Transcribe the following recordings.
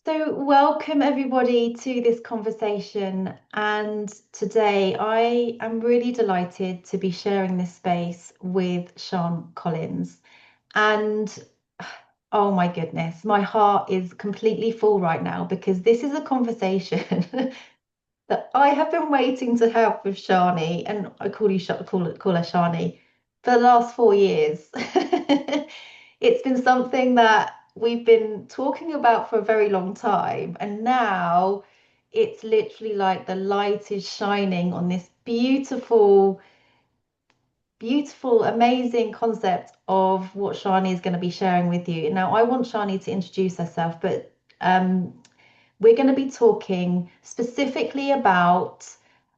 So, welcome everybody to this conversation. And today I am really delighted to be sharing this space with Sian Collins. And oh my goodness, my heart is completely full right now because this is a conversation that I have been waiting to have with Shani, and I call you call her Shani for the last 4 years. It's been something that we've been talking about for a very long time, and now it's literally like the light is shining on this beautiful, beautiful, amazing concept of what Shani is going to be sharing with you. Now, I want Shani to introduce herself, but we're going to be talking specifically about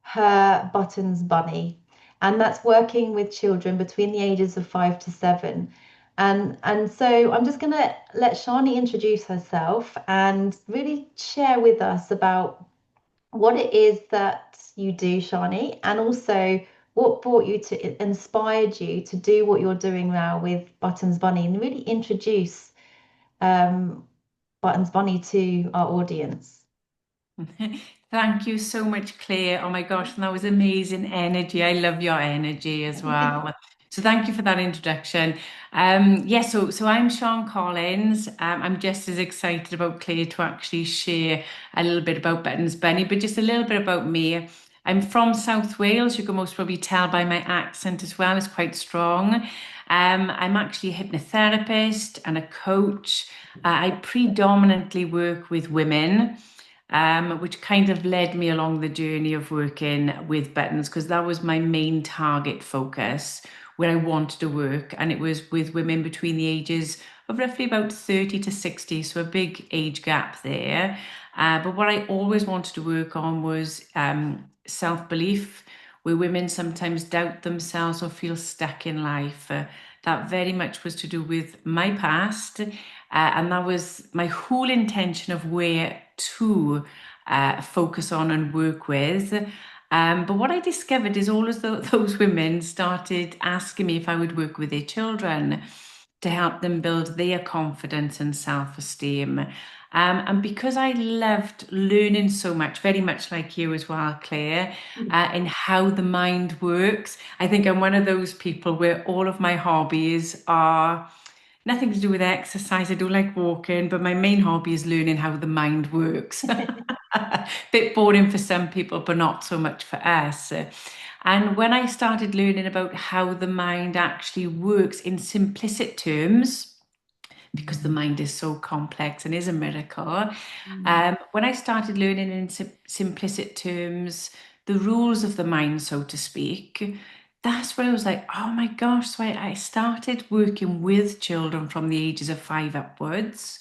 her Buttons Bunny, and that's working with children between the ages of 5 to 7. And so I'm just going to let Shani introduce herself and really share with us about what it is that you do, Shani, and also what brought you to inspired you to do what you're doing now with Buttons Bunny and really introduce um, Buttons Bunny to our audience. Thank you so much, Claire. Oh my gosh, that was amazing energy. I love your energy as well. So thank you for that introduction. So I'm Sian Collins. I'm just as excited about Claire to actually share a little bit about Buttons Bunny, but just a little bit about me. I'm from South Wales. You can most probably tell by my accent as well. It's quite strong. I'm actually a hypnotherapist and a coach. I predominantly work with women, which kind of led me along the journey of working with buttons because that was my main target focus where I wanted to work. And it was with women between the ages of roughly about 30 to 60, so a big age gap there. But what I always wanted to work on was self-belief, where women sometimes doubt themselves or feel stuck in life. That very much was to do with my past. And that was my whole intention of where to focus on and work with. But what I discovered is all of those women started asking me if I would work with their children to help them build their confidence and self-esteem. And because I loved learning so much, very much like you as well, Claire, in how the mind works, I think I'm one of those people where all of my hobbies are nothing to do with exercise. I do like walking, but my main hobby is learning how the mind works. Bit boring for some people, but not so much for us. And when I started learning about how the mind actually works in simplistic terms, because the mind is so complex and is a miracle. Mm. When I started learning in simplistic terms, the rules of the mind, so to speak, that's when I was like, oh my gosh. So I started working with children from the ages of 5 upwards.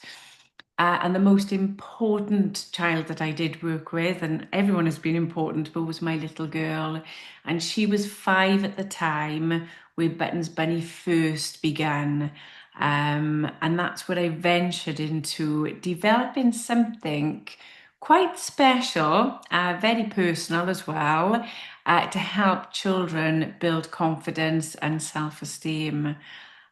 And the most important child that I did work with, and everyone has been important, but was my little girl. And she was 5 at the time where Buttons Bunny first began. And that's where I ventured into developing something quite special, very personal as well, to help children build confidence and self-esteem.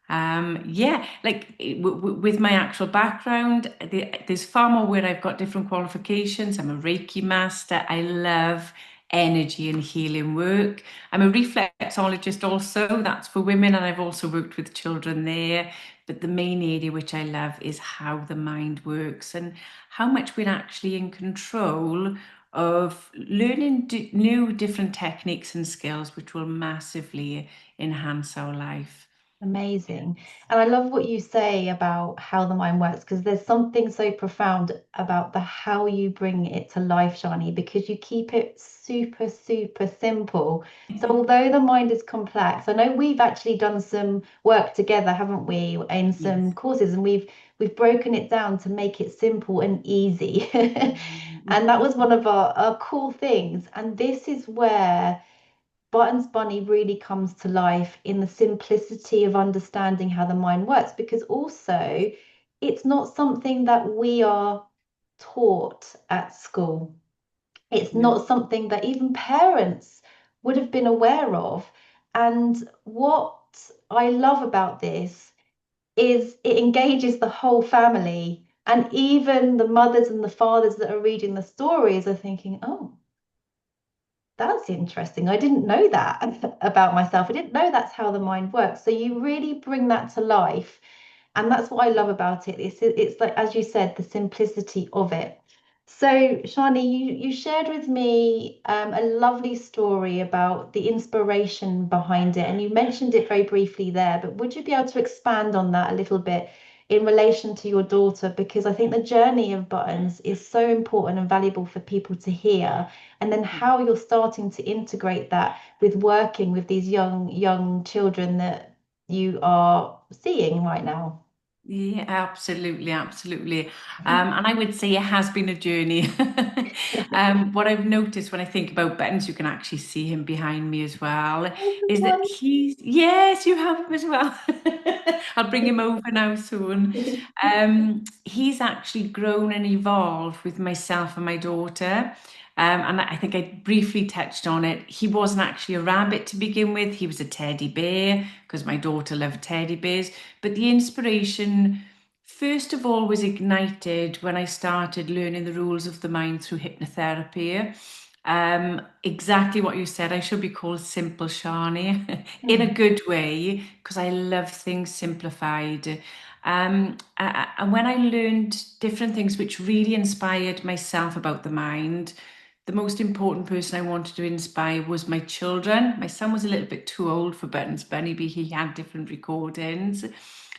With my actual background, there's far more where I've got different qualifications. I'm a Reiki master. I love energy and healing work. I'm a reflexologist also, that's for women, and I've also worked with children there. But the main area which I love is how the mind works and how much we're actually in control of learning new different techniques and skills, which will massively enhance our life. Amazing. And I love what you say about how the mind works because there's something so profound about the how you bring it to life, Shani, because you keep it super, super simple. So although the mind is complex, I know we've actually done some work together, haven't we, in some Yes. courses, and we've broken it down to make it simple and easy. And that was one of our cool things. And this is where Buttons Bunny really comes to life in the simplicity of understanding how the mind works, because also it's not something that we are taught at school. It's No. not something that even parents would have been aware of. And what I love about this is it engages the whole family And even the mothers and the fathers that are reading the stories are thinking, oh, that's interesting. I didn't know that about myself. I didn't know that's how the mind works. So you really bring that to life. And that's what I love about it. It's like, as you said, the simplicity of it. So, Shani, you shared with me a lovely story about the inspiration behind it, and you mentioned it very briefly there, but would you be able to expand on that a little bit in relation to your daughter? Because I think the journey of buttons is so important and valuable for people to hear, and then how you're starting to integrate that with working with these young children that you are seeing right now. Yeah, absolutely, absolutely. And I would say it has been a journey. What I've noticed when I think about Ben's, you can actually see him behind me as well, is that yes, you have him as well. I'll bring him over now soon. He's actually grown and evolved with myself and my daughter. And I think I briefly touched on it. He wasn't actually a rabbit to begin with. He was a teddy bear because my daughter loved teddy bears. But the inspiration, first of all, was ignited when I started learning the rules of the mind through hypnotherapy. Exactly what you said. I should be called Simple Shani in a Mm, good way because I love things simplified. And when I learned different things which really inspired myself about the mind, the most important person I wanted to inspire was my children. My son was a little bit too old for Buttons Bunny, but he had different recordings.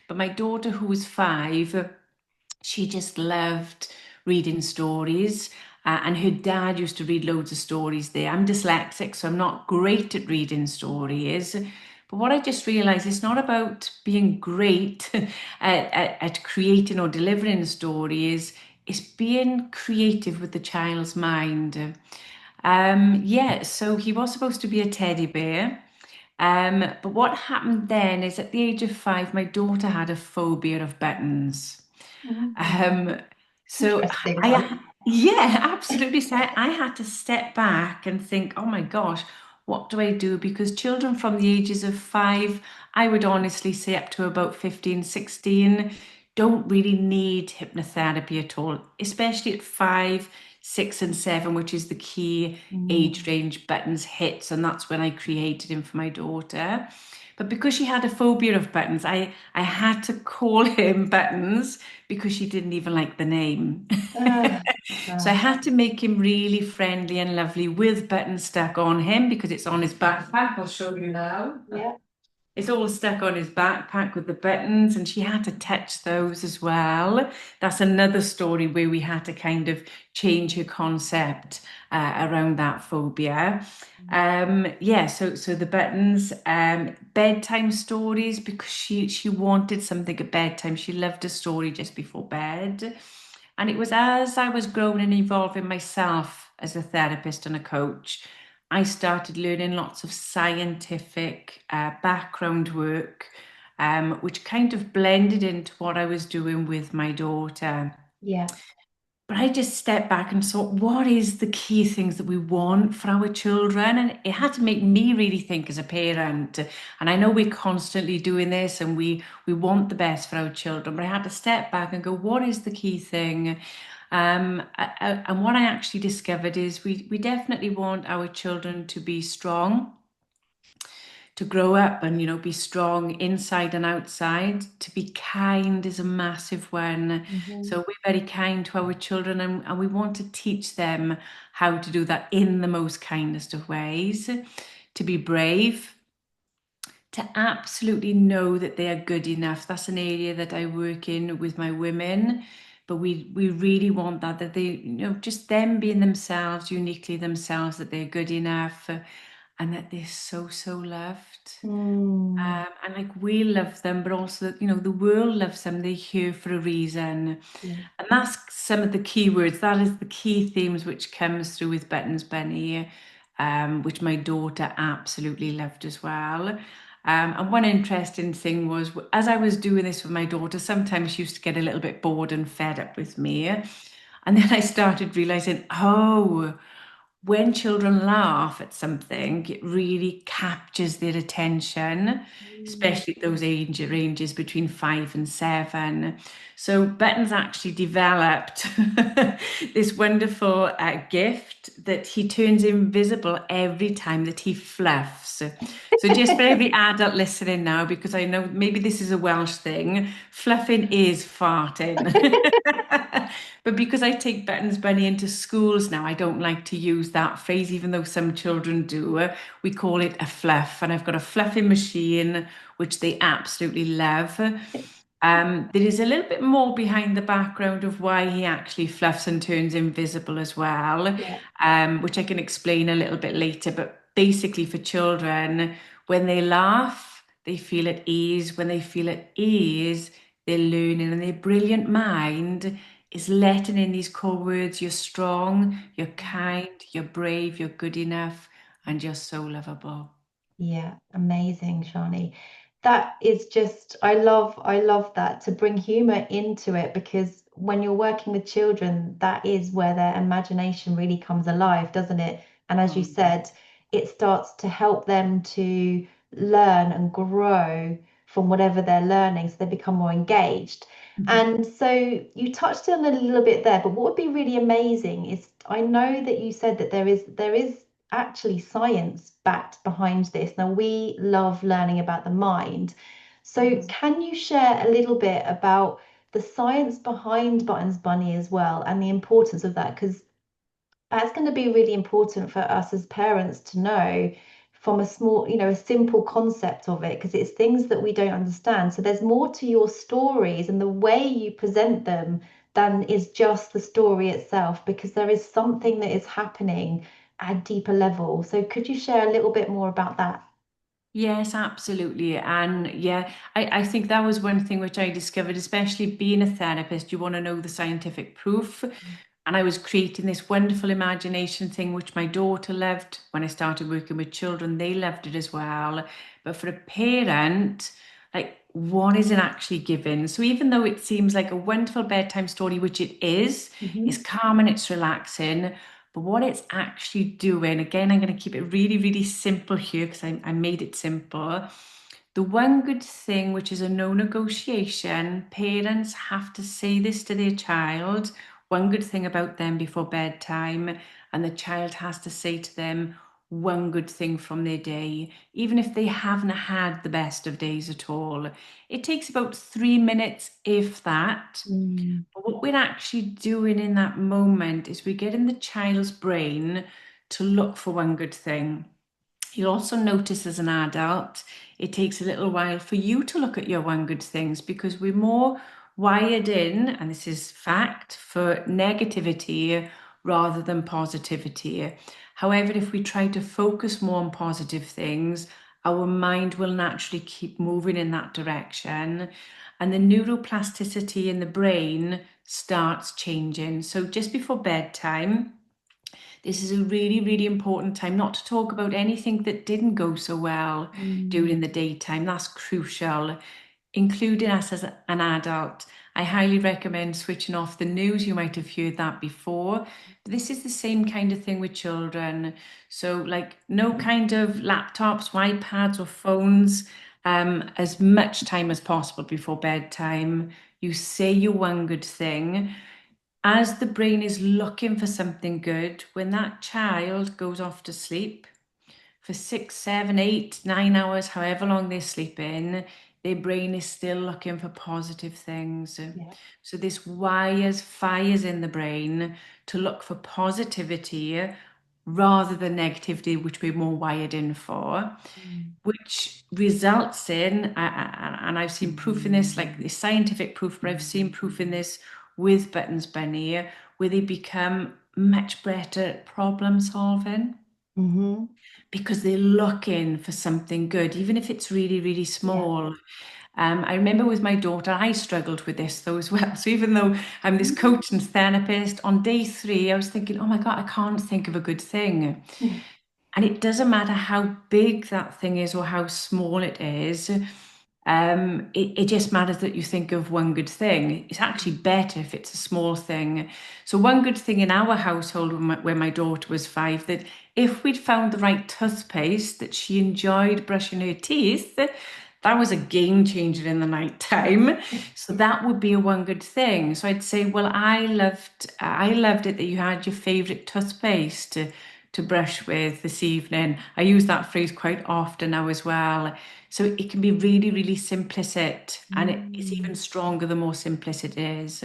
But my daughter, who was 5, she just loved reading stories. And her dad used to read loads of stories there. I'm dyslexic, so I'm not great at reading stories. But what I just realized, it's not about being great at creating or delivering stories, it's being creative with the child's mind. Yeah, so he was supposed to be a teddy bear. But what happened then is at the age of 5, my daughter had a phobia of buttons. mm. Um, so Interesting. yeah, absolutely. So I had to step back and think, oh my gosh, what do I do? Because children from the ages of 5, I would honestly say up to about 15, 16, don't really need hypnotherapy at all, especially at 5, 6, and 7, which is the key age Mm. range buttons hits. And that's when I created him for my daughter. But because she had a phobia of buttons, I had to call him Buttons because she didn't even like the name. Ah, So I gosh. had to make him really friendly and lovely with buttons stuck on him because it's on his backpack. I'll show you now. Yeah. It's all stuck on his backpack with the buttons, and she had to touch those as well. That's another story where we had to kind of change her concept around that phobia. Yeah, so the buttons, bedtime stories because she wanted something at bedtime. She loved a story just before bed. And it was as I was growing and evolving myself as a therapist and a coach, I started learning lots of scientific background work, which kind of blended into what I was doing with my daughter. Yeah. But I just stepped back and thought, what is the key things that we want for our children? And it had to make me really think as a parent. And I know we're constantly doing this and we want the best for our children, but I had to step back and go, what is the key thing? And what I actually discovered is we definitely want our children to be strong, to grow up and be strong inside and outside. To be kind is a massive one. Mhm. So we're very kind to our children, and we want to teach them how to do that in the most kindest of ways. To be brave, to absolutely know that they are good enough. That's an area that I work in with my women. But we really want that they, just them being themselves, uniquely themselves, that they're good enough, and that they're so, so loved. Mm. And like we love them, but also that, the world loves them. They're here for a reason. Yeah. And that's some of the key words. That is the key themes which comes through with Buttons Bunny, which my daughter absolutely loved as well. And one interesting thing was, as I was doing this with my daughter, sometimes she used to get a little bit bored and fed up with me. And then I started realizing, oh, when children laugh at something, it really captures their attention, Mm. especially at those age ranges between 5 and 7. So Button's actually developed this wonderful gift that he turns invisible every time that he fluffs. So just for every adult listening now, because I know maybe this is a Welsh thing, fluffing is farting. But because I take Betton's Bunny into schools now, I don't like to use that phrase, even though some children do. We call it a fluff, and I've got a fluffing machine, which they absolutely love. There is a little bit more behind the background of why he actually fluffs and turns invisible as well, Yeah. which I can explain a little bit later. But basically, for children, when they laugh, they feel at ease. When they feel at ease, they're learning, and their brilliant mind is letting in these core words: you're strong, you're kind, you're brave, you're good enough, and you're so lovable. Yeah, amazing, Shani. That is just, I love that to bring humor into it because when you're working with children, that is where their imagination really comes alive, doesn't it? And as you said, it starts to help them to learn and grow from whatever they're learning, so they become more engaged. Mhm. And so you touched on it a little bit there, but what would be really amazing is I know that you said that there is actually science backed behind this. Now, we love learning about the mind. So, can you share a little bit about the science behind Buttons Bunny as well and the importance of that? Because that's going to be really important for us as parents to know from a small, a simple concept of it, because it's things that we don't understand. So there's more to your stories and the way you present them than is just the story itself, because there is something that is happening at a deeper level. So could you share a little bit more about that? Yes, absolutely. And yeah, I think that was one thing which I discovered, especially being a therapist, you want to know the scientific proof. And I was creating this wonderful imagination thing, which my daughter loved. When I started working with children, they loved it as well. But for a parent, like, what is it actually given? So even though it seems like a wonderful bedtime story, which it is, it's Hmm. calm and it's relaxing. But what it's actually doing, again, I'm going to keep it really, really simple here because I made it simple. The one good thing, which is a no negotiation, parents have to say this to their child, one good thing about them before bedtime, and the child has to say to them one good thing from their day, even if they haven't had the best of days at all. It takes about 3 minutes, if that. Mm. But what we're actually doing in that moment is we're getting the child's brain to look for one good thing. You'll also notice as an adult, it takes a little while for you to look at your one good things because we're more wired in, and this is fact, for negativity rather than positivity. However, if we try to focus more on positive things, our mind will naturally keep moving in that direction, and the neuroplasticity in the brain starts changing. So, just before bedtime, this is a really, really important time not to talk about anything that didn't go so well Mm. during the daytime. That's crucial, including us as an adult. I highly recommend switching off the news. You might have heard that before. But this is the same kind of thing with children. So, like, no kind of laptops, iPads, or phones as much time as possible before bedtime. You say your one good thing as the brain is looking for something good, when that child goes off to sleep for 6, 7, 8, 9 hours, however long they're sleeping, their brain is still looking for positive things. Yeah. So this wires fires in the brain to look for positivity rather than negativity, which we're more wired in for, Mm. which results in, and I've seen proof in this, like the scientific proof, but I've seen proof in this with Buttons Bunny, where they become much better at problem solving Hmm. because they're looking for something good, even if it's really, really Yeah. small. I remember with my daughter, I struggled with this though as well. So even though I'm this coach and therapist, on day 3, I was thinking, oh my God, I can't think of a good thing. And it doesn't matter how big that thing is or how small it is. It just matters that you think of one good thing. It's actually better if it's a small thing. So one good thing in our household when my daughter was 5, that if we'd found the right toothpaste that she enjoyed brushing her teeth, that was a game changer in the night time. So that would be a one good thing. So I'd say, well, I loved it that you had your favorite toothpaste to brush with this evening. I use that phrase quite often now as well. So it can be really, really simplicit, and it's even Mm. stronger the more simplicit it is.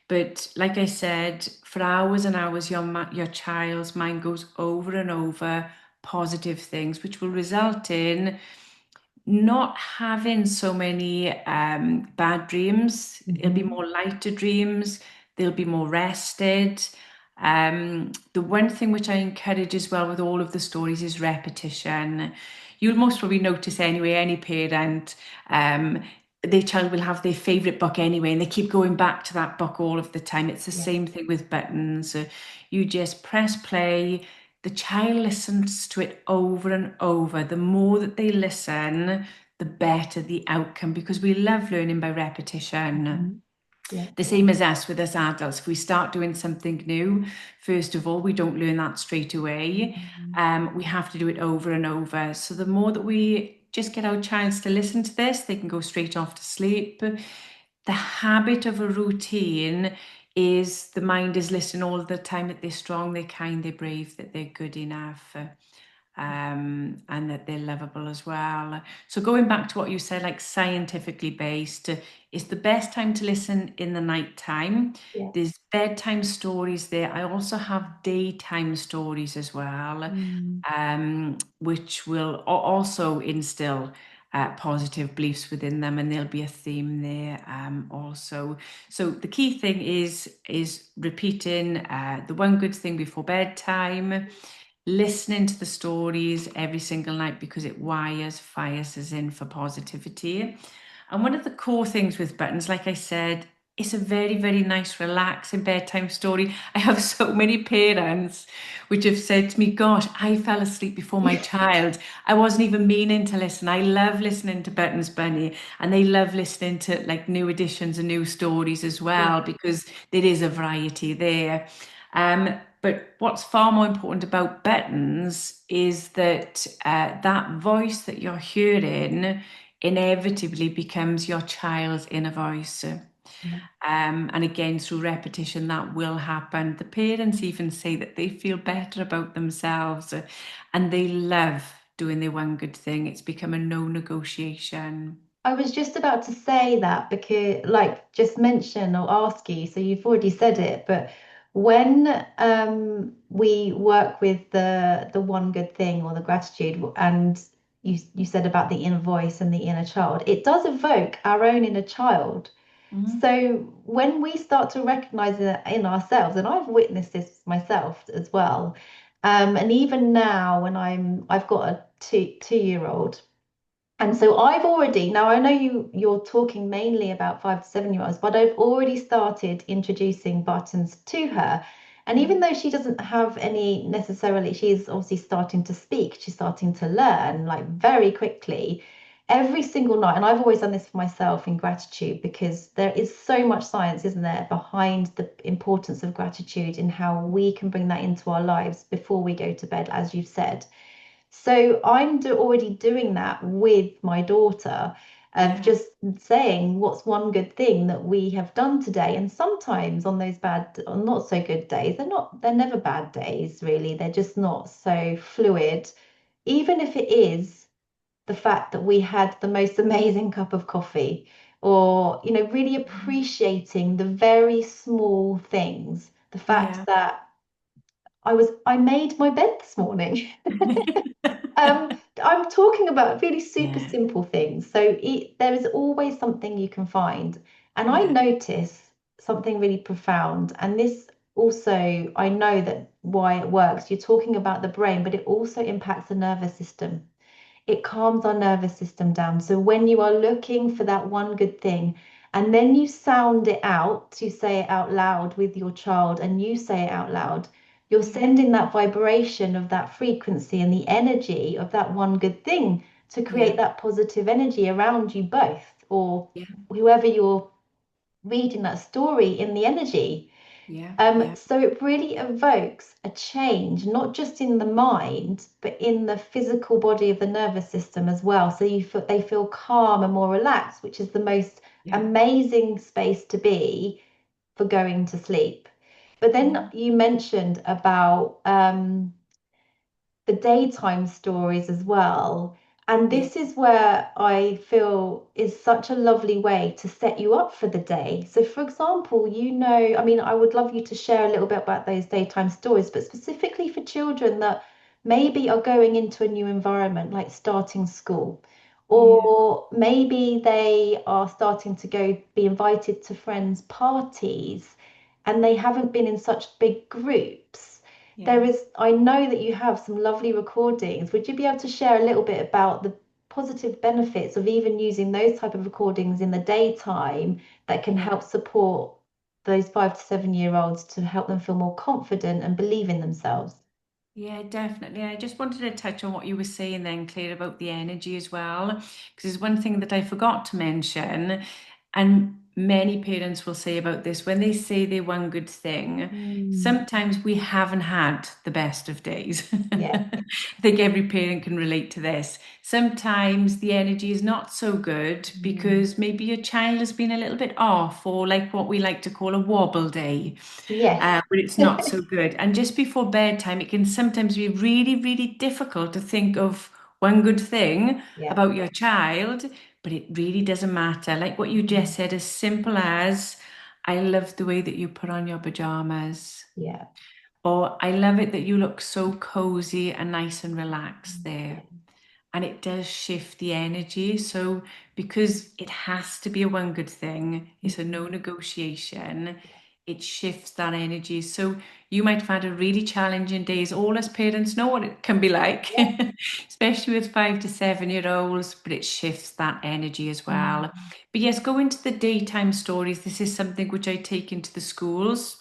But like I said, for hours and hours, your child's mind goes over and over positive things, which will result in not having so many bad dreams. It'll be Mhm. more lighter dreams. They'll be more rested. The one thing which I encourage as well with all of the stories is repetition. You'll most probably notice anyway, any parent, their child will have their favorite book anyway, and they keep going back to that book all of the time. It's the Yeah. same thing with buttons. You just press play, the child listens to it over and over. The more that they listen, the better the outcome, because we love learning by repetition. Mhm. Yeah. The same as us with us adults. If we start doing something new, first of all, we don't learn that straight away. Mhm. We have to do it over and over. So the more that we just get our childs to listen to this, they can go straight off to sleep. The habit of a routine is the mind is listening all the time that they're strong, they're kind, they're brave, that they're good enough. And that they're lovable as well. So going back to what you said, like scientifically based, it's the best time to listen in the night time. Yeah. There's bedtime stories there. I also have daytime stories as well, Mm. which will also instill positive beliefs within them, and there'll be a theme there also. So the key thing is repeating the one good thing before bedtime, listening to the stories every single night, because it fires us in for positivity. And one of the core things with buttons, like I said, it's a very, very nice, relaxing bedtime story. I have so many parents which have said to me, gosh, I fell asleep before my child. I wasn't even meaning to listen. I love listening to Buttons Bunny, and they love listening to like new editions and new stories as Yeah. well, because there is a variety there. But what's far more important about buttons is that that voice that you're hearing inevitably becomes your child's inner voice. Yeah. And again, through repetition, that will happen. The parents even say that they feel better about themselves, and they love doing their one good thing. It's become a no negotiation. I was just about to say that because, like, just mention or ask you, so you've already said it, but when we work with the one good thing or the gratitude, and you said about the inner voice and the inner child, it does evoke our own inner child. Mhm. So when we start to recognize it in ourselves, and I've witnessed this myself as well, and even now when I've got a two-year old. And so I've already, now I know you're talking mainly about 5 to 7 year olds, but I've already started introducing buttons to her. And even though she doesn't have any necessarily, she's obviously starting to speak, she's starting to learn like very quickly every single night. And I've always done this for myself in gratitude because there is so much science, isn't there, behind the importance of gratitude and how we can bring that into our lives before we go to bed, as you've said. So already doing that with my daughter of Yeah, just saying what's one good thing that we have done today. And sometimes on those bad or not so good days, they're never bad days, really. They're just not so fluid. Even if it is the fact that we had the most amazing cup of coffee, or, really appreciating the very small things. The fact yeah. that I made my bed this morning. I'm talking about really super Yeah, simple things. So there is always something you can find. And I yeah, notice something really profound. And this also, I know that why it works. You're talking about the brain, but it also impacts the nervous system. It calms our nervous system down. So when you are looking for that one good thing, and then you sound it out, you say it out loud with your child, and you say it out loud, you're yeah, sending that vibration of that frequency and the energy of that one good thing to Yeah. create that positive energy around you both, or Yeah. whoever you're reading that story in the energy. Yeah. Yeah. So it really evokes a change, not just in the mind, but in the physical body of the nervous system as well. So they feel calm and more relaxed, which is the most Yeah. amazing space to be for going to sleep. But then Yeah. you mentioned about the daytime stories as well. And Yeah. this is where I feel is such a lovely way to set you up for the day. So, for example, I mean, I would love you to share a little bit about those daytime stories, but specifically for children that maybe are going into a new environment, like starting school, Yeah. or maybe they are starting to be invited to friends' parties and they haven't been in such big groups. Yeah. I know that you have some lovely recordings. Would you be able to share a little bit about the positive benefits of even using those type of recordings in the daytime that can Yeah. help support those 5 to 7 year olds to help them feel more confident and believe in themselves? Yeah, definitely. I just wanted to touch on what you were saying then, Claire, about the energy as well. Because there's one thing that I forgot to mention, and many parents will say about this when they say they one good thing, Mm, sometimes we haven't had the best of days. yeah. I think every parent can relate to this. Sometimes the energy is not so good Mm, because maybe your child has been a little bit off, or like what we like to call a wobble day yes. when it's not so good. And just before bedtime, it can sometimes be really, really difficult to think of one good thing Yeah. about your child, but it really doesn't matter. Like what you Mm, just said, as simple as, I love the way that you put on your pajamas. yeah. Or I love it that you look so cozy and nice and relaxed Yeah. there, and it does shift the energy. So, because it has to be a one good thing, it's a Mm, no negotiation, it shifts that energy. So, you might have had a really challenging days. All us parents know what it can be like, yeah. especially with 5 to 7 year olds, but it shifts that energy as well. Mm, But yes, go into the daytime stories. This is something which I take into the schools.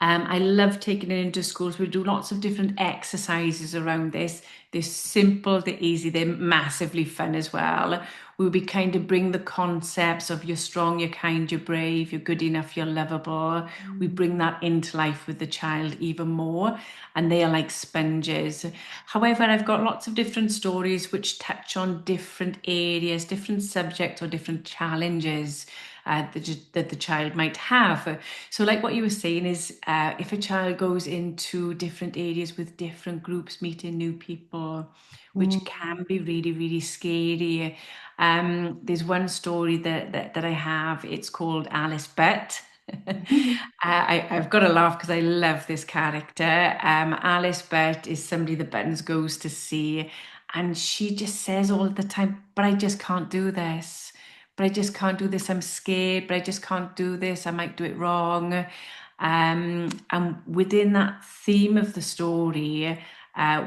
I love taking it into schools. We do lots of different exercises around this. They're simple, they're easy, they're massively fun as well. We kind of bring the concepts of you're strong, you're kind, you're brave, you're good enough, you're lovable. We mm, bring that into life with the child even more, and they are like sponges. However, I've got lots of different stories which touch on different areas, different subjects, or different challenges that the child might have. So, like what you were saying is, if a child goes into different areas with different groups, meeting new people, which mm. can be really, really scary. There's one story that I have. It's called Alice Butt. I've got to laugh because I love this character. Alice Butt is somebody that Buttons goes to see, and she just says all the time, "But I just can't do this. But I just can't do this. I'm scared, but I just can't do this. I might do it wrong." And within that theme of the story,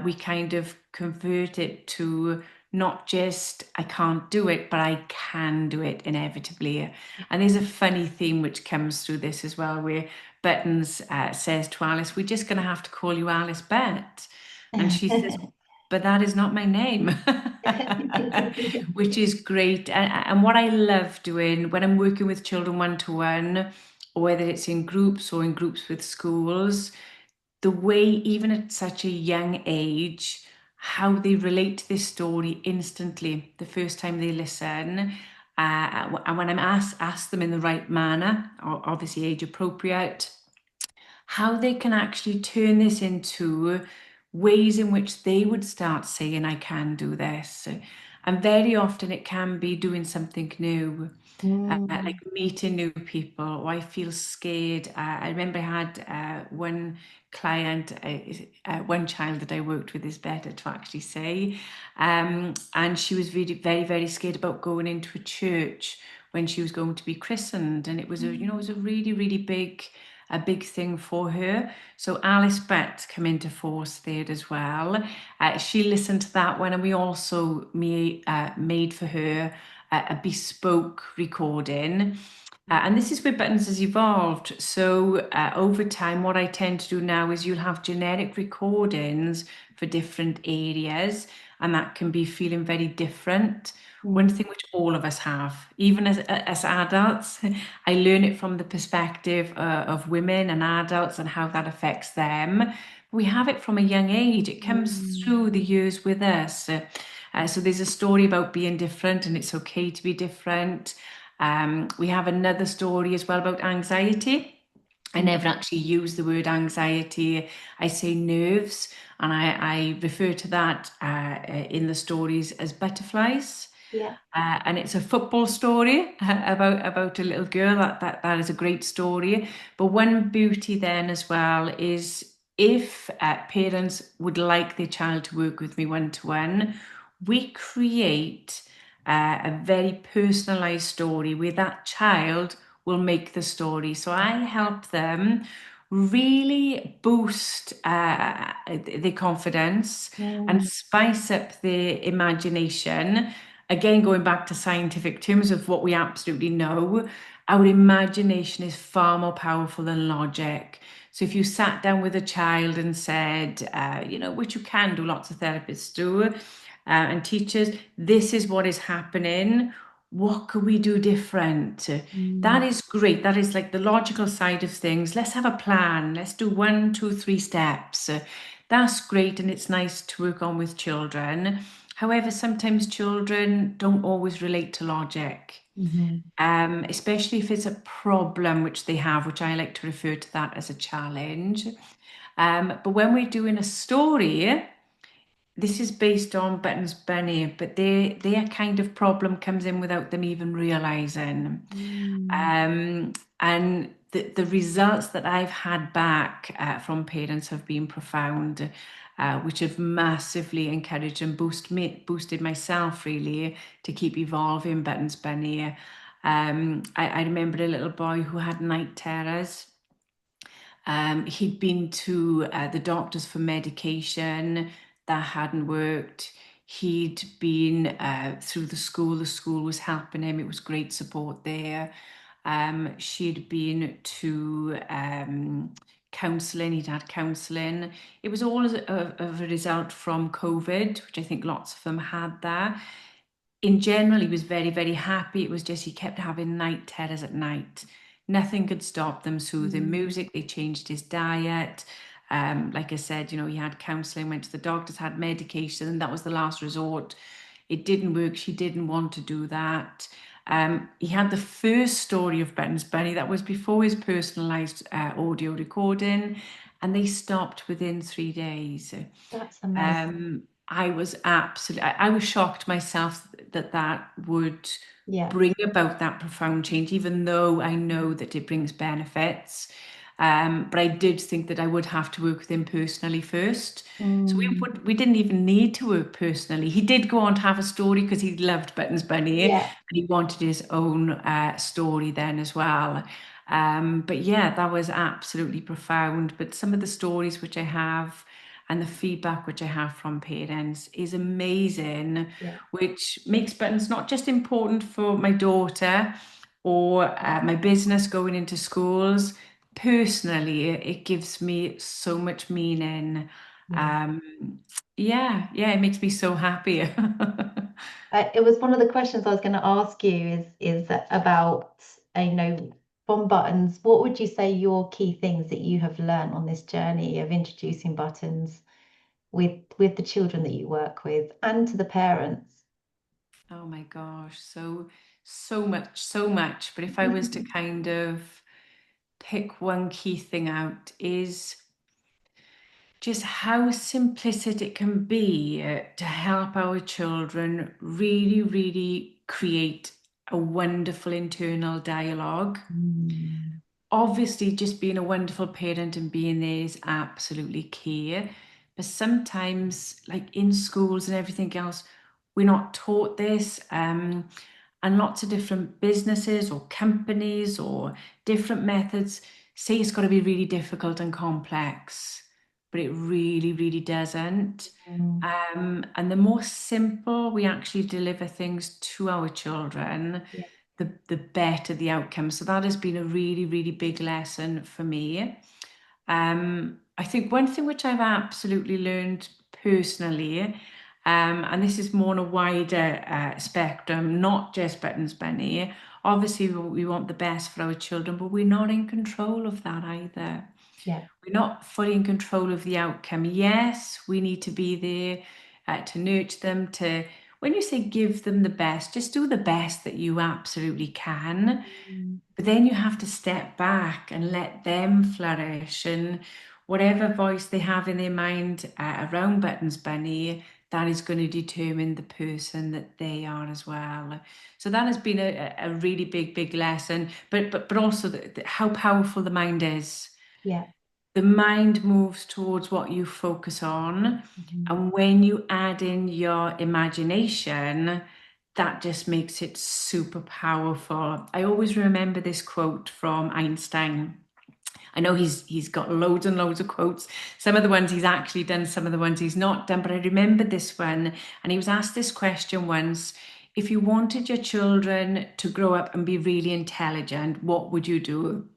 we kind of convert it to not just I can't do it, but I can do it inevitably. And there's a funny theme which comes through this as well, where Buttons says to Alice, "We're just going to have to call you Alice Butt." And she says, "But that is not my name," which is great. And what I love doing when I'm working with children one to one, or whether it's in groups or in groups with schools, the way, even at such a young age, how they relate to this story instantly the first time they listen. And when I'm ask them in the right manner, obviously age appropriate, how they can actually turn this into ways in which they would start saying, I can do this. And very often it can be doing something new, like Mm, meeting new people, or I feel scared. I remember I had one client, one child that I worked with is better to actually say, and she was really very, very scared about going into a church when she was going to be christened, and it was it was a mm, really, really a big thing for her. So Alice Brett come into force there as well. She listened to that one, and we also made for her a bespoke recording. And this is where Buttons has evolved. So over time, what I tend to do now is you'll have generic recordings for different areas, and that can be feeling very different. One Mm. thing which all of us have, even as adults, I learn it from the perspective of women and adults and how that affects them. We have it from a young age. It comes Mm. through the years with us. So there's a story about being different, and it's okay to be different. We have another story as well about anxiety. I Mm. never actually use the word anxiety. I say nerves, and I refer to that in the stories as butterflies. Yeah. And it's a football story about a little girl. That is a great story. But one beauty then as well is if parents would like their child to work with me one to one, we create a very personalized story where that child will make the story. So I help them really boost their confidence and Mm. spice up their imagination. Again, going back to scientific terms of what we absolutely know, our imagination is far more powerful than logic. So if you sat down with a child and said, which you can do, lots of therapists do, and teachers, this is what is happening. What could we do different? That Mm. is great. That is like the logical side of things. Let's have a plan. Let's do one, two, three steps. That's great, and it's nice to work on with children. However, sometimes children don't always relate to logic, Mhm. especially if it's a problem which they have, which I like to refer to that as a challenge. But when we're doing a story, this is based on Buttons Bunny, but their kind of problem comes in without them even realizing. Mm. And the results that I've had back from parents have been profound, which have massively encouraged and boosted myself really to keep evolving Buttons Bunny. I remember a little boy who had night terrors. He'd been to the doctors for medication that hadn't worked. He'd been through the school was helping him, it was great support there. She'd been to counselling, he'd had counselling. It was all of a result from COVID, which I think lots of them had there. In general, he was very, very happy. It was just he kept having night terrors at night. Nothing could stop them soothing Mm. music. They changed his diet. Like I said, he had counseling, went to the doctors, had medication, and that was the last resort. It didn't work. She didn't want to do that. He had the first story of Buttons Bunny. That was before his personalized audio recording, and they stopped within 3 days. That's amazing. I was shocked myself that that would Yeah. bring about that profound change, even though I know that it brings benefits. But I did think that I would have to work with him personally first. So Mm. we didn't even need to work personally. He did go on to have a story because he loved Buttons Bunny and Yeah. he wanted his own story then as well. But yeah, that was absolutely profound. But some of the stories which I have and the feedback which I have from parents is amazing, Yeah. which makes Buttons not just important for my daughter or my business going into schools. Personally, it gives me so much meaning. Yeah. Um, yeah, it makes me so happy. It was one of the questions I was going to ask you is about, from buttons, what would you say your key things that you have learned on this journey of introducing buttons with the children that you work with and to the parents? Oh my gosh, so much, so much. But if I was to kind of pick one key thing out is just how simplistic it can be to help our children really, really create a wonderful internal dialogue. Mm. Obviously, just being a wonderful parent and being there is absolutely key. But sometimes, like in schools and everything else, we're not taught this. And lots of different businesses or companies or different methods say it's got to be really difficult and complex, but it really, really doesn't. Mm. And the more simple we actually deliver things to our children, Yeah. the better the outcome. So that has been a really, really big lesson for me. I think one thing which I've absolutely learned personally, and this is more on a wider spectrum, not just Buttons Bunny. Obviously, we want the best for our children, but we're not in control of that either. Yeah. We're not fully in control of the outcome. Yes, we need to be there to nurture them, to, when you say give them the best, just do the best that you absolutely can. Mm. But then you have to step back and let them flourish. And whatever voice they have in their mind around Buttons Bunny, that is going to determine the person that they are as well. So that has been a really big lesson, but also how powerful the mind is. Yeah. The mind moves towards what you focus on. Mhm. And when you add in your imagination, that just makes it super powerful. I always remember this quote from Einstein. I know he's got loads and loads of quotes. Some of the ones he's actually done, some of the ones he's not done. But I remember this one, and he was asked this question once: if you wanted your children to grow up and be really intelligent, what would you do?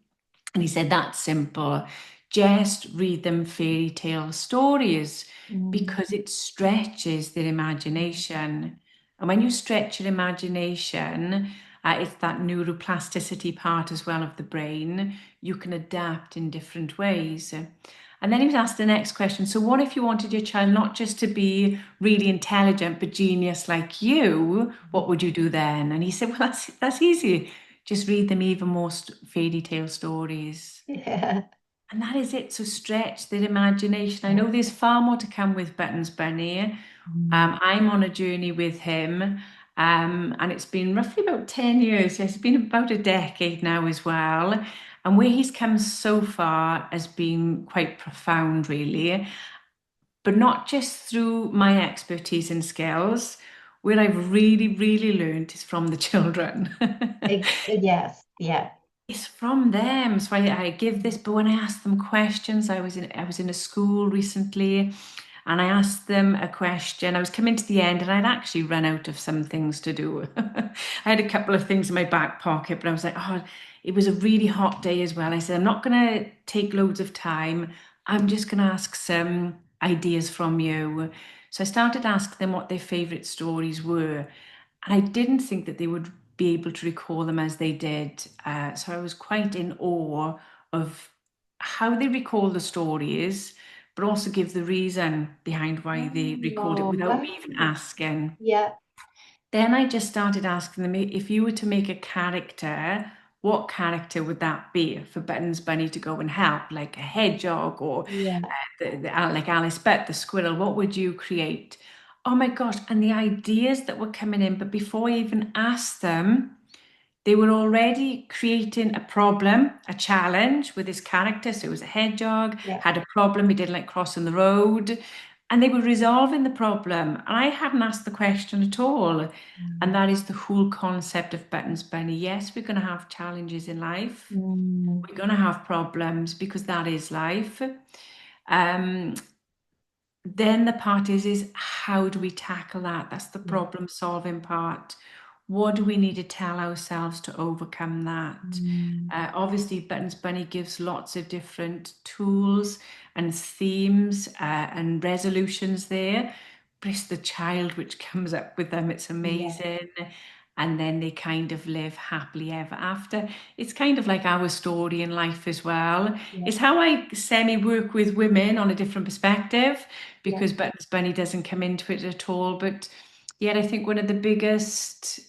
And he said, that's simple. Just read them fairy tale stories Mm. because it stretches their imagination. And when you stretch your imagination, it's that neuroplasticity part as well of the brain. You can adapt in different ways. And then he was asked the next question. So, what if you wanted your child not just to be really intelligent, but genius like you? What would you do then? And he said, well, that's easy. Just read them even more fairy tale stories. Yeah. And that is it. So stretch their imagination. I Yeah. know there's far more to come with Buttons Bunny. Mm. I'm on a journey with him. And it's been roughly about 10 years. Yes, it's been about a decade now as well. And where he's come so far has been quite profound, really. But not just through my expertise and skills. Where I've really learned is from the children. Yes. Yeah. It's from them. So I give this, but when I ask them questions, I was in a school recently and I asked them a question. I was coming to the end and I'd actually run out of some things to do. I had a couple of things in my back pocket, but I was like, oh, it was a really hot day as well. I said, I'm not gonna take loads of time. I'm just gonna ask some ideas from you. So I started asking them what their favorite stories were. And I didn't think that they would be able to recall them as they did. So I was quite in awe of how they recall the stories, but also give the reason behind why they recalled it Oh, without me that's even asking. yeah. Then I just started asking them if you were to make a character, what character would that be for Buttons Bunny to go and help, like a hedgehog or Yeah. like Alice Butt, the squirrel? What would you create? Oh my gosh! And the ideas that were coming in, but before I even asked them, they were already creating a problem, a challenge with his character. So it was a hedgehog, Yeah. had a problem, he didn't like crossing the road, and they were resolving the problem. And I hadn't asked the question at all. And Mm. that is the whole concept of Buttons Bunny. Yes, we're going to have challenges in life. Mm. We're going to have problems because that is life. Um, then the part is how do we tackle that? That's the Yeah. problem solving part. What do we need to tell ourselves to overcome that? Mm. Obviously, Buttons Bunny gives lots of different tools and themes and resolutions there, but it's the child which comes up with them. It's Yeah. amazing. And then they kind of live happily ever after. It's kind of like our story in life as well. Yeah. It's how I semi work with women on a different perspective Yeah. because Buttons Bunny doesn't come into it at all. But yet, I think one of the biggest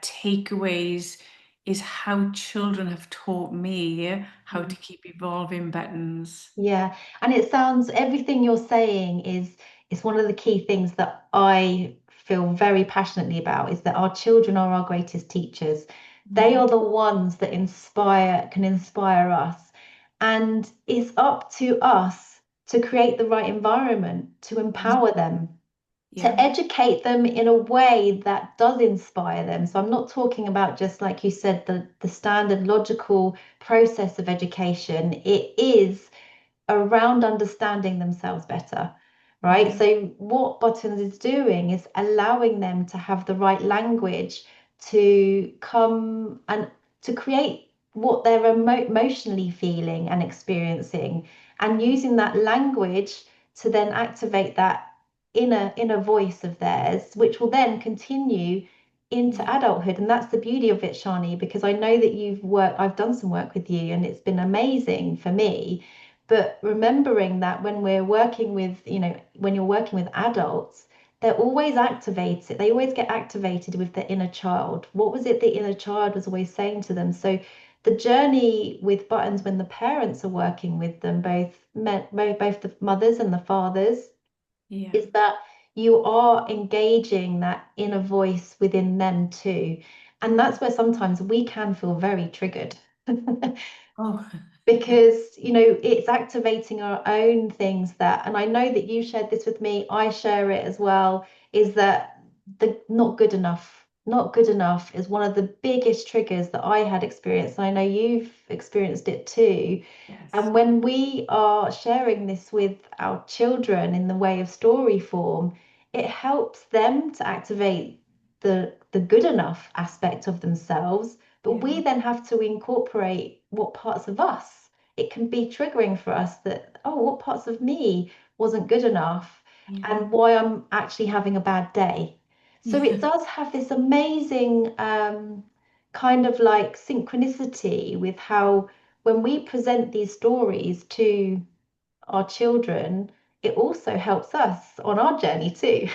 takeaways is how children have taught me how Mm. to keep evolving buttons. Yeah. And it sounds everything you're saying is one of the key things that I feel very passionately about is that our children are our greatest teachers. They Mm. are the ones that can inspire us. And it's up to us to create the right environment, to empower them, to Yeah, educate them in a way that does inspire them. So I'm not talking about just like you said, the standard logical process of education. It is around understanding themselves better, right? yeah, So what Buttons is doing is allowing them to have the right language to come and to create what they're emotionally feeling and experiencing, and using that language to then activate that inner voice of theirs, which will then continue into Yeah. adulthood. And that's the beauty of it, Shani, because I know that I've done some work with you and it's been amazing for me. But remembering that when we're working with, when you're working with adults, they're always activated. They always get activated with the inner child. What was it the inner child was always saying to them? So the journey with buttons when the parents are working with them, both the mothers and the fathers, Yeah. is that you are engaging that inner voice within them too. And that's where sometimes we can feel very triggered. Oh, Because it's activating our own things, that, and I know that you shared this with me, I share it as well, is that the not good enough is one of the biggest triggers that I had experienced, and I know you've experienced it too. yes. And when we are sharing this with our children in the way of story form, it helps them to activate the good enough aspect of themselves, but Yeah. we then have to incorporate what parts of us. It can be triggering for us that, oh, what parts of me wasn't good enough Yeah. and why I'm actually having a bad day. So it Yeah. does have this amazing kind of like synchronicity with how when we present these stories to our children, it also helps us on our journey too.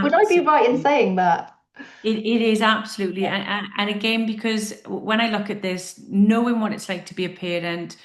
Would I be right in Absolutely. saying that? It is absolutely. Yeah, And again, because when I look at this, knowing what it's like to be a parent,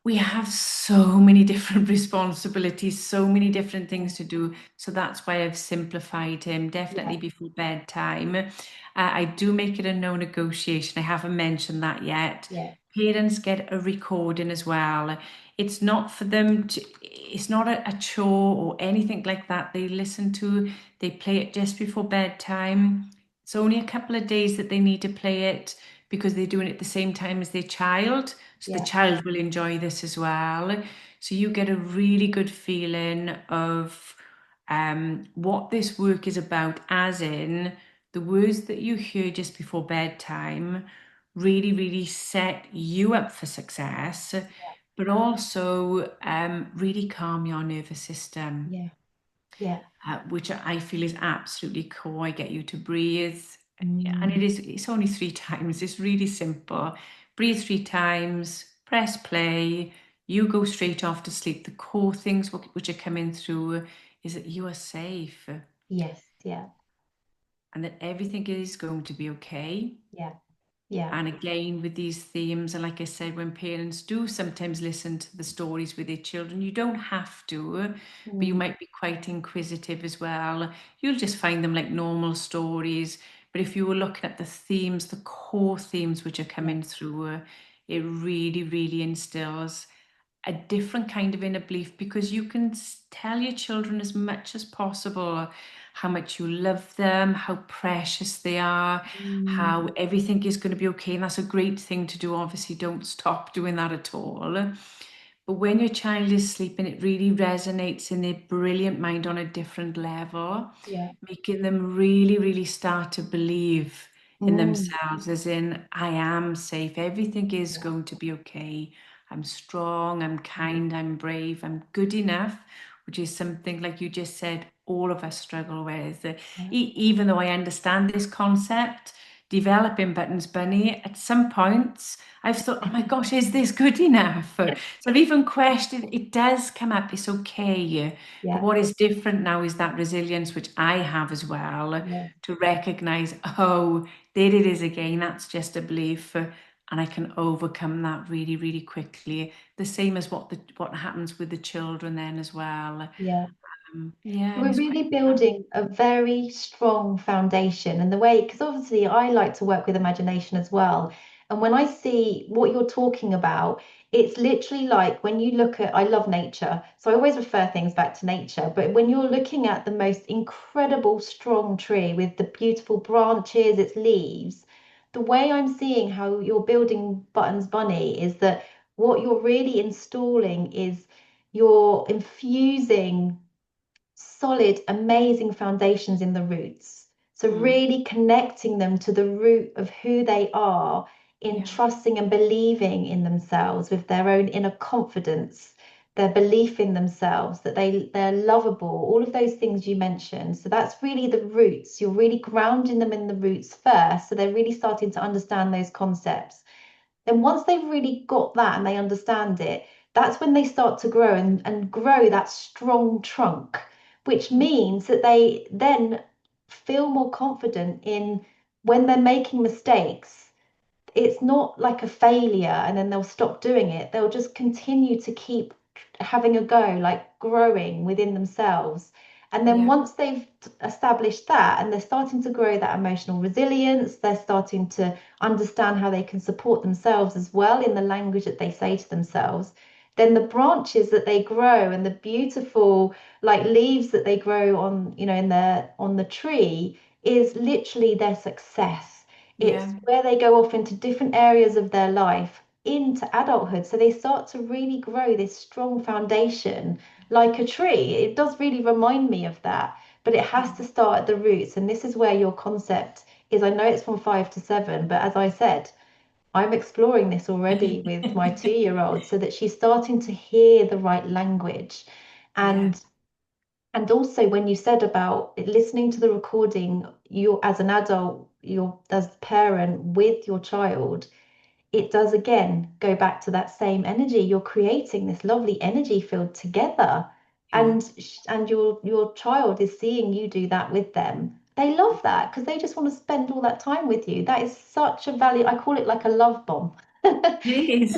we have so many different responsibilities, so many different yeah, things to do. So that's why I've simplified him, yeah, definitely before bedtime. I do make it a no negotiation. I haven't mentioned that yet. yeah, Parents get a recording as well. It's not for them to, it's not a chore or anything like that. They listen to, they play it just before bedtime. It's only a couple of days that they need to play it because they're doing it at the same time as their child. So the yeah, child will enjoy this as well. So you get a really good feeling of what this work is about, as in the words that you hear just before bedtime really, really set you up for success, but also really calm your nervous system, yeah, yeah. which I feel is absolutely core. I get you to breathe. And Mm, it's only 3 times. It's really simple. Breathe 3 times, press play, you go straight off to sleep. The core things which are coming through is that you are safe yes, yeah, and that everything is going to be okay. yeah, yeah. And again, with these themes, and like I said, when parents do sometimes listen to the stories with their children, you don't have to, but you Mm, might be quite inquisitive as well. You'll just find them like normal stories. But if you were looking at the themes, the core themes which are yeah, coming through, it really, really instills a different kind of inner belief because you can tell your children as much as possible how much you love them, how precious they are, mm, how everything is going to be okay. And that's a great thing to do. Obviously, don't stop doing that at all. But when your child is sleeping, it really resonates in their brilliant mind on a different level, yeah, making them really, really start to believe in mm, themselves, as in, I am safe, everything is yeah, going to be okay. I'm strong, I'm mm, kind, I'm brave, I'm good enough, which is something like you just said, all of us struggle with. yeah, Even though I understand this concept, developing Buttons Bunny, at some points, I've thought, oh my gosh, is this good enough? So I've even questioned, it does come up, it's okay. But yeah, what is different now is that resilience, which I have as well, yeah, to recognize, oh, there it is again, that's just a belief. And I can overcome that really, really quickly. The same as what happens with the children then as well. yeah. Yeah, So and we're it's quite really fun. building a very strong foundation. And the way, because obviously I like to work with imagination as well. And when I see what you're talking about, it's literally like when you look at, I love nature. So I always refer things back to nature. But when you're looking at the most incredible, strong tree with the beautiful branches, its leaves, the way I'm seeing how you're building Buttons Bunny is that what you're really installing is you're infusing solid, amazing foundations in the roots. So, Mm, really connecting them to the root of who they are in yeah, trusting and believing in themselves with their own inner confidence. their belief in themselves, that they're lovable, all of those things you mentioned. So that's really the roots. You're really grounding them in the roots first. So they're really starting to understand those concepts. Then once they've really got that and they understand it, that's when they start to grow and grow that strong trunk, which means that they then feel more confident in when they're making mistakes. It's not like a failure and then they'll stop doing it. They'll just continue to keep having a go, like growing within themselves. And then Yeah. once they've established that and they're starting to grow that emotional resilience, they're starting to understand how they can support themselves as well in the language that they say to themselves. Then the branches that they grow and the beautiful like leaves that they grow on, in their on the tree is literally their success. It's Yeah. where they go off into different areas of their life into adulthood. So they start to really grow this strong foundation like a tree. It does really remind me of that, but it has to start at the roots. And this is where your concept is. I know it's from 5 to 7, but as I said, I'm exploring this already with my 2-year-old so that she's starting to hear the right language. Yeah. And also when you said about listening to the recording, you as an adult, you're as a parent with your child, it does again go back to that same energy. You're creating this lovely energy field together. Yeah. And your child is seeing you do that with them. They love that because they just want to spend all that time with you. That is such a value. I call it like a love bomb. It is.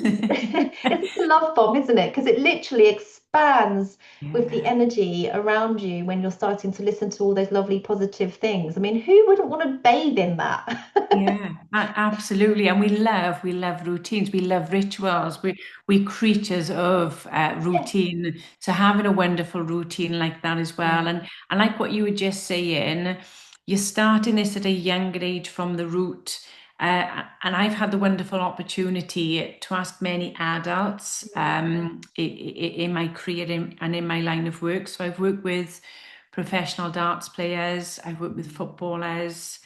It's a love bomb, isn't it? Because it literally expands with the Yeah. energy around you when you're starting to listen to all those lovely positive things. I mean, who wouldn't want to bathe in that? Yeah, absolutely. And we love routines. We love rituals. We creatures of Yeah, routine. So having a wonderful routine like that as yeah, well. And like what you were just saying, you're starting this at a younger age from the root. And I've had the wonderful opportunity to ask many adults yeah, in my career and in my line of work. So I've worked with professional darts players. I've worked with footballers.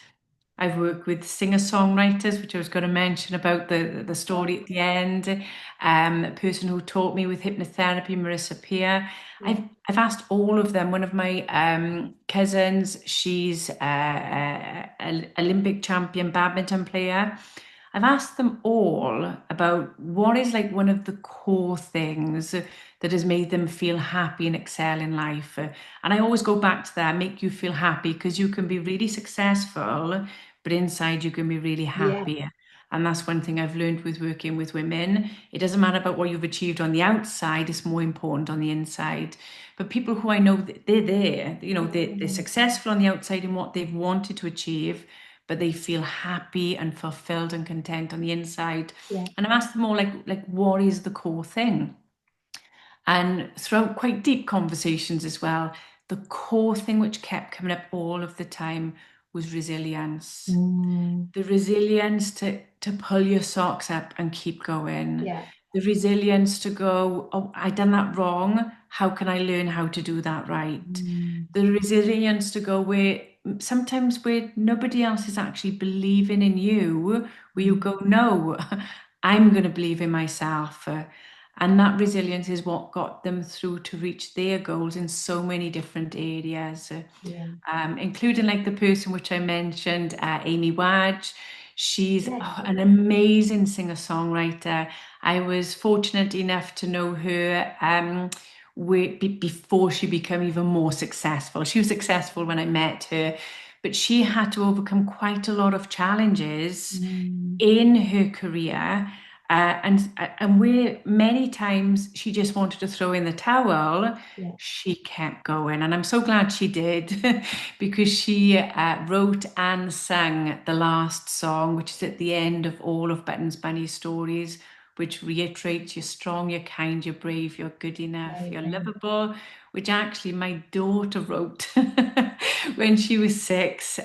I've worked with singer-songwriters, which I was going to mention about the oh, story at the end. A person who taught me with hypnotherapy, Marissa Peer. yeah, I've asked all of them. One of my cousins, she's an Olympic champion badminton player. I've asked them all about what is like one of the core things that has made them feel happy and excel in life. And I always go back to that, make you feel happy because you can be really successful, but inside you can be really yeah, happy. And that's one thing I've learned with working with women. It doesn't matter about what you've achieved on the outside, it's more important on the inside. But people who I know, they're there, they're mm, successful on the outside in what they've wanted to achieve, but they feel happy and fulfilled and content on the inside. yeah, And I've asked them all, like, what is the core thing? And throughout quite deep conversations as well, the core thing which kept coming up all of the time was resilience. mm, The resilience to pull your socks up and keep going. yeah, The resilience to go, oh, I done that wrong. How can I learn how to do that right? mm, The resilience to go where sometimes where nobody else is actually believing in you, where you mm, go, no, I'm going to believe in myself. And that resilience is what got them through to reach their goals in so many different areas, yeah, including like the person which I mentioned, Amy Wadge. She's yeah, an amazing singer-songwriter. I was fortunate enough to know her before she became even more successful. She was successful when I met her, but she had to overcome quite a lot of challenges mm, in her career. And where many times she just wanted to throw in the towel, yeah, she kept going. And I'm so glad she did because she wrote and sang the last song, which is at the end of all of Buttons Bunny's stories, which reiterates you're strong, you're kind, you're brave, you're good enough, you're amazing. lovable, which actually my daughter wrote when she was 6.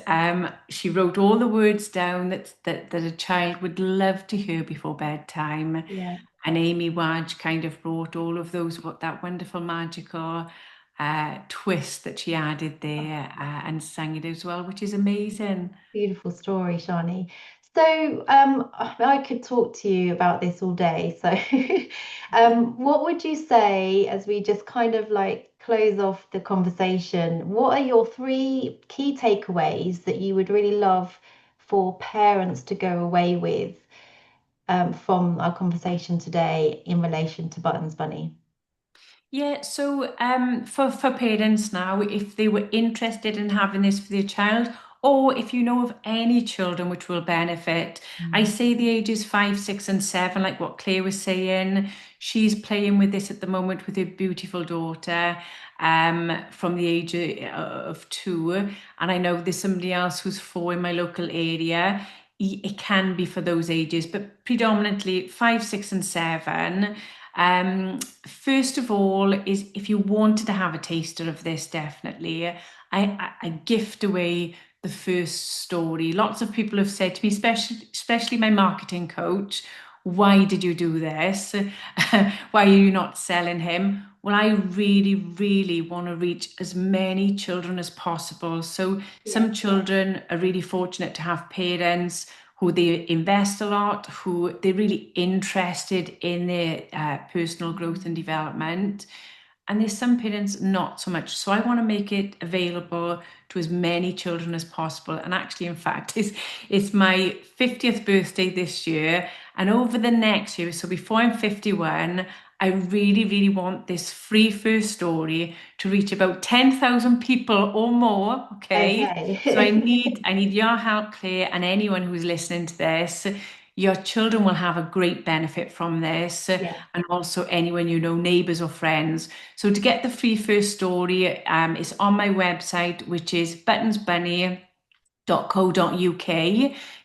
She wrote all the words down that a child would love to hear before bedtime. Yeah, And Amy Wadge kind of brought all of those, what that wonderful magical twist that she added oh, there and sang it as well, which is amazing. beautiful story, Shani. So, I could talk to you about this all day. So, what would you say as we just kind of like close off the conversation? What are your three key takeaways that you would really love for parents to go away with, from our conversation today in relation to Buttons Bunny? Yeah, so for parents now, if they were interested in having this for their child, or if you know of any children which will benefit, I Mm. say the ages 5, 6, and 7, like what Claire was saying. She's playing with this at the moment with her beautiful daughter, from the age of 2, and I know there's somebody else who's 4 in my local area. It can be for those ages, but predominantly 5, 6, and 7. First of all, is if you wanted to have a taster of this, definitely, I gift away the first story. Lots of people have said to me, especially my marketing coach, why did you do this? Why are you not selling him? Well, I really, really want to reach as many children as possible. So Yeah. some children are really fortunate to have parents who they invest a lot, who they're really interested in their personal growth and development. And there's some parents not so much. So I want to make it available to as many children as possible. And actually, in fact, it's my 50th birthday this year. And over the next year, so before I'm 51, I really, really want this free first story to reach about 10,000 people or more. Okay. So I Okay. need I need your help, Claire, and anyone who's listening to this. Your children will have a great benefit from this, Yeah. and also anyone you know, neighbors or friends. So to get the free first story, it's on my website, which is buttonsbunny.co.uk.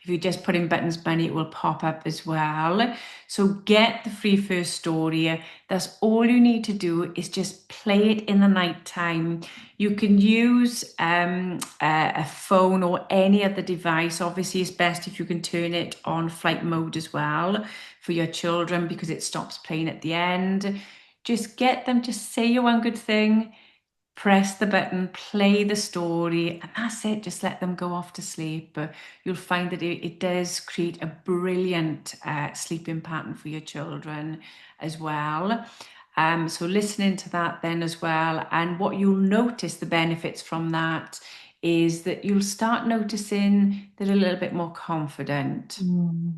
If you just put in Buttons Bunny, it will pop up as well. So get the free first story. That's all you need to do is just play it in the night time. You can use a phone or any other device. Obviously, it's best if you can turn it on flight mode as well for your children because it stops playing at the end. Just get them to say your one good thing, press the button, play the story, and that's it. Just let them go off to sleep. You'll find that it does create a brilliant sleeping pattern for your children as well. So listening to that then as well, and what you'll notice the benefits from that is that you'll start noticing that a little bit more confident. Mm.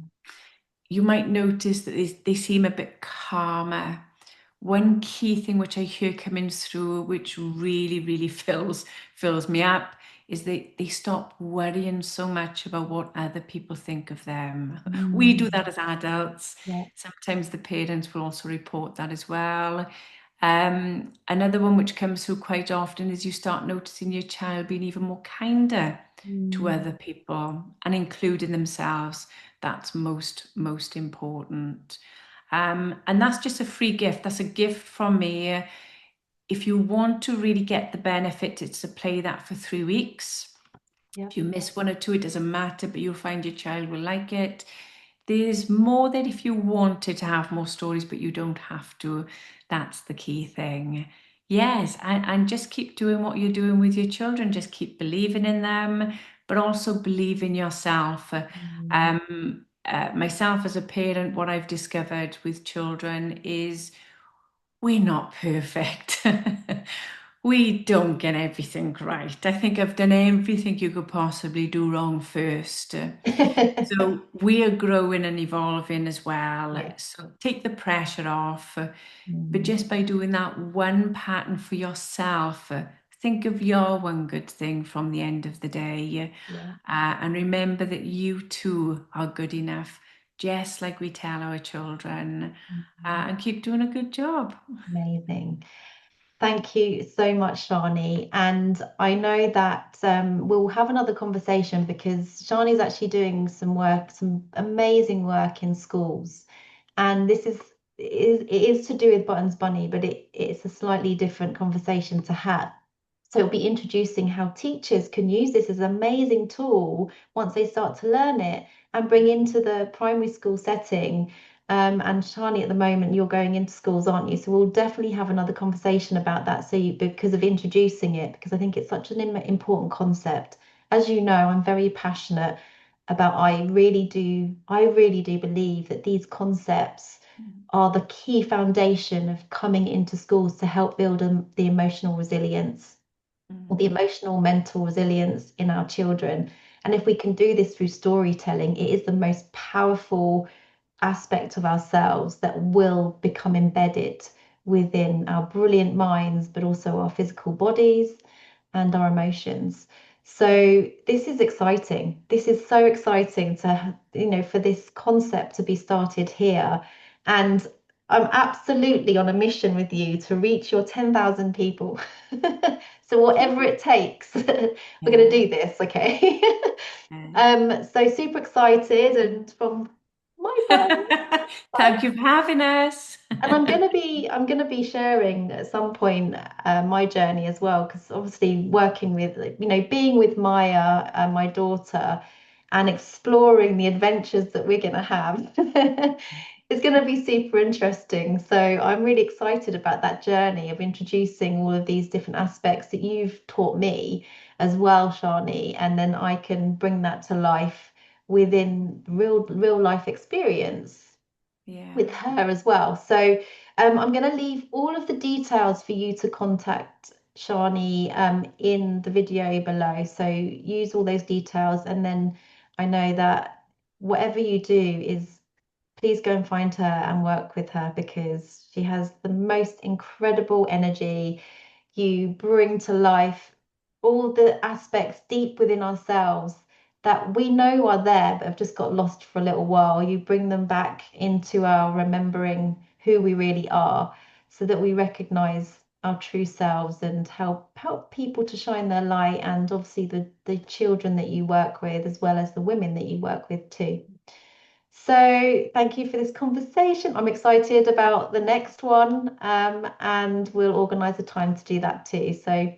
You might notice that they seem a bit calmer. One key thing which I hear coming through, which really, really fills me up, is they stop worrying so much about what other people think of them. We do Mm. that as adults. Yeah. Sometimes the parents will also report that as well. Another one which comes through quite often is you start noticing your child being even more kinder to Mm. other people and including themselves. That's most important. And that's just a free gift. That's a gift from me. If you want to really get the benefit, it's to play that for 3 weeks. Yeah. If you miss one or two, it doesn't matter, but you'll find your child will like it. There's more that if you wanted to have more stories, but you don't have to. That's the key thing. Yes, and just keep doing what you're doing with your children. Just keep believing in them, but also believe in yourself. Mm. Myself as a parent, what I've discovered with children is we're not perfect. We don't get everything right. I think I've done everything you could possibly do wrong first. So we are growing and evolving as well. Yeah. So take the pressure off. But Mm. just by doing that one pattern for yourself, think of your one good thing from the end of the day. Yeah. And remember that you too are good enough, just like we tell our children. Mhm. And keep doing a good job. Amazing. Thank you so much, Shani. And I know that we'll have another conversation because Shani's actually doing some work, some amazing work in schools. And this it is to do with Buttons Bunny, but it's a slightly different conversation to have. So it'll be introducing how teachers can use this as an amazing tool once they start to learn it and bring into the primary school setting. And Shani, at the moment, you're going into schools, aren't you? So we'll definitely have another conversation about that. So because of introducing it, because I think it's such an important concept. As you know, I'm very passionate about I really do believe that these concepts are the key foundation of coming into schools to help build the emotional resilience or the Mm. emotional mental resilience in our children. And if we can do this through storytelling, it is the most powerful aspect of ourselves that will become embedded within our brilliant minds, but also our physical bodies and our emotions. So this is exciting. This is so exciting to, for this concept to be started here. And I'm absolutely on a mission with you to reach your 10,000 people. So whatever it takes, we're going to Yeah. do this, okay? Yeah. So super excited, and from my side, Thank you for having us. and I'm gonna be sharing at some point my journey as well, because obviously working with, being with Maya, my daughter, and exploring the adventures that we're gonna have. It's gonna be super interesting. So I'm really excited about that journey of introducing all of these different aspects that you've taught me as well, Shani, and then I can bring that to life within real life experience with Yeah. her as well. So I'm going to leave all of the details for you to contact Shani in the video below. So use all those details, and then I know that whatever you do is, please go and find her and work with her, because she has the most incredible energy. You bring to life all the aspects deep within ourselves that we know are there but have just got lost for a little while. You bring them back into our remembering who we really are, so that we recognize our true selves and help people to shine their light, and obviously the children that you work with, as well as the women that you work with too. So thank you for this conversation. I'm excited about the next one, and we'll organise a time to do that too. So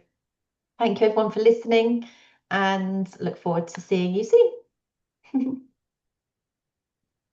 thank you everyone for listening, and look forward to seeing you soon.